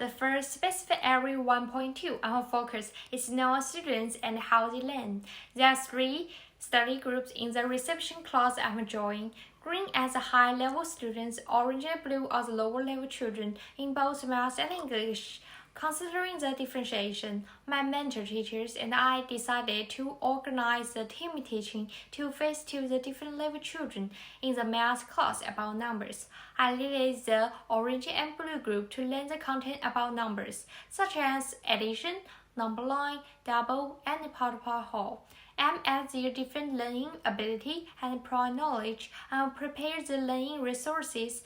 The first specific area 1.2 our focus is non-students and how they learn. There are 3 study groups in the reception class I'm joining. Green as the high-level students, orange and blue are the lower-level children in both math and English. Considering the differentiation, my mentor teachers and I decided to organize the team teaching to face to the different level children in the math class about numbers. I led the orange and blue group to learn the content about numbers, such as addition, number line, double, and part-part whole. Aim at their different learning ability and prior knowledge and prepare the learning resources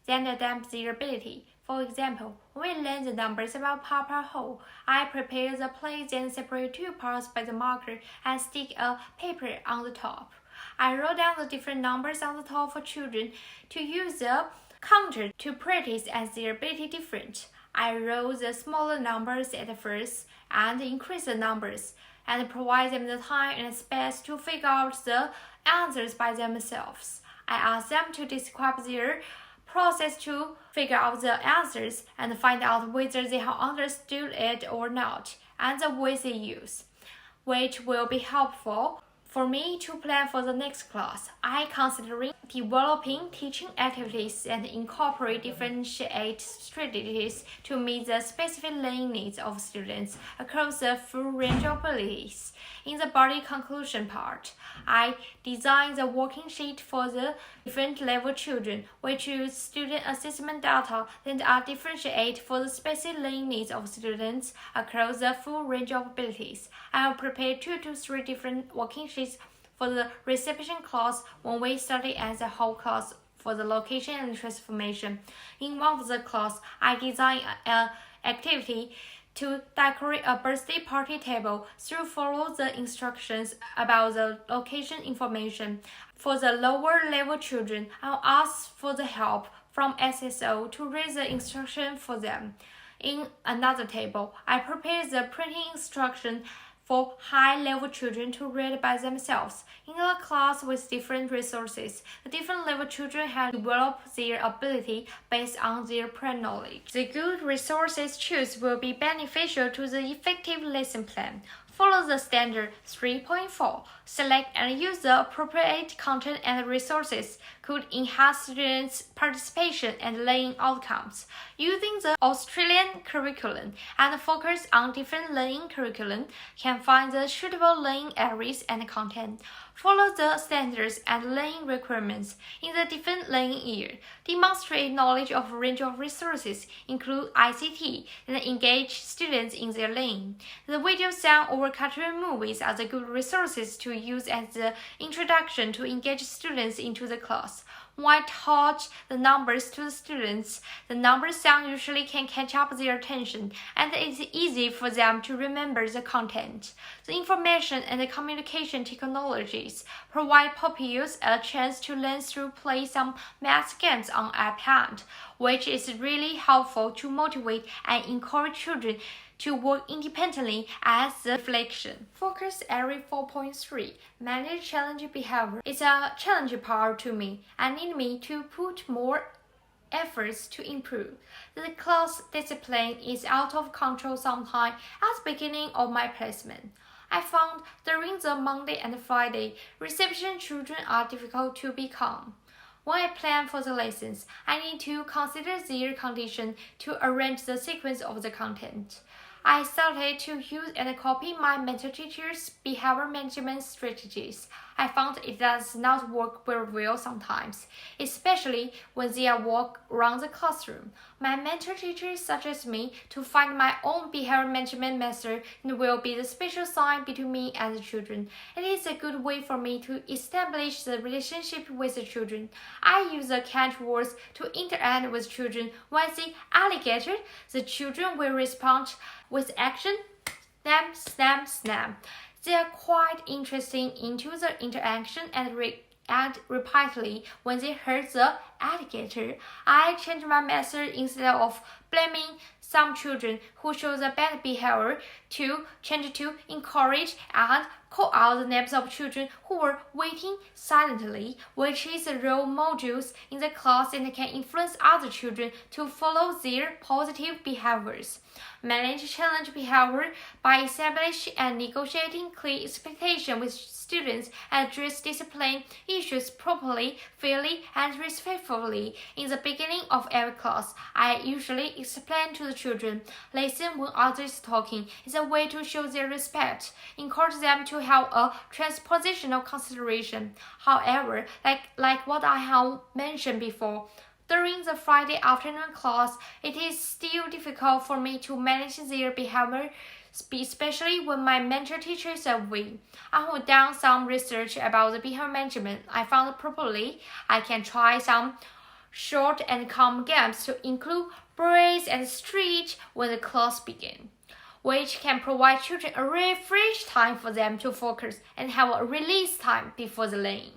that adapt their ability. For example, when we learn the numbers about part whole, I prepare the place and separate 2 parts by the marker and stick a paper on the top. I wrote down the different numbers on the top for children to use the counter to practice as their ability different. I wrote the smaller numbers at first and increase the numbers and provide them the time and space to figure out the answers by themselves. I asked them to describe their process to figure out the answers and find out whether they have understood it or not, and the ways they use, which will be helpful for me to plan for the next class. I considering developing teaching activities and incorporate differentiate strategies to meet the specific learning needs of students across the full range of abilities. In the body conclusion part, I designed the working sheet for the different level children, which use student assessment data that are differentiated for the specific learning needs of students across the full range of abilities. I will prepare 2 to 3 different working sheets for the reception class when we study as a whole class for the location and transformation. In one of the class, I designed an activity to decorate a birthday party table to follow the instructions about the location information. For the lower level children, I'll ask for the help from SSO to read the instruction for them. In another table, I prepare the printing instruction for high-level children to read by themselves. In a class with different resources, the different level children have developed their ability based on their prior knowledge. The good resources choose will be beneficial to the effective lesson plan. Follow the standard 3.4. Select and use the appropriate content and resources could enhance students' participation and learning outcomes. Using the Australian curriculum and focus on different learning curriculum can find the suitable learning areas and content. Follow the standards and learning requirements in the different learning year. Demonstrate knowledge of a range of resources, include ICT, and engage students in their learning. The video sound or cartoon movies are the good resources to use as the introduction to engage students into the class. When I taught the numbers to the students, the number sound usually can catch up their attention, and it's easy for them to remember the content. The information and the communication technologies provide pupils a chance to learn through play some math games on iPad, which is really helpful to motivate and encourage children to work independently as the reflection. Focus area 4.3. Manage challenging behavior. It's a challenging part to me and need me to put more efforts to improve. The class discipline is out of control sometimes at the beginning of my placement. I found during the Monday and Friday, reception children are difficult to be calm. When I plan for the lessons, I need to consider their condition to arrange the sequence of the content. I started to use and copy my mentor teacher's behavior management strategies. I found it does not work very well sometimes, especially when they are walk around the classroom. My mentor teacher suggests me to find my own behavior management method and will be the special sign between me and the children. It is a good way for me to establish the relationship with the children. I use the catch words to interact with children. When I see alligator, the children will respond with action, snap, snap, snap. They are quite interested into the interaction and react repeatedly when they heard the alligator. I change my method instead of blaming some children who show the bad behavior to change to encourage and call out the names of children who were waiting silently, which is the role models in the class and can influence other children to follow their positive behaviors. Manage challenge behavior by establishing and negotiating clear expectations with students and address discipline issues properly, fairly, and respectfully. In the beginning of every class, I usually explain to the children, listen when others talking is a way to show their respect, encourage them to have a transpositional consideration. However, like what I have mentioned before, during the Friday afternoon class, it is still difficult for me to manage their behavior, especially when my mentor teacher is away. I have done some research about the behavior management. I found probably I can try some short and calm games to include breaks and stretch when the class begins, which can provide children a refresh time for them to focus and have a release time before the learning.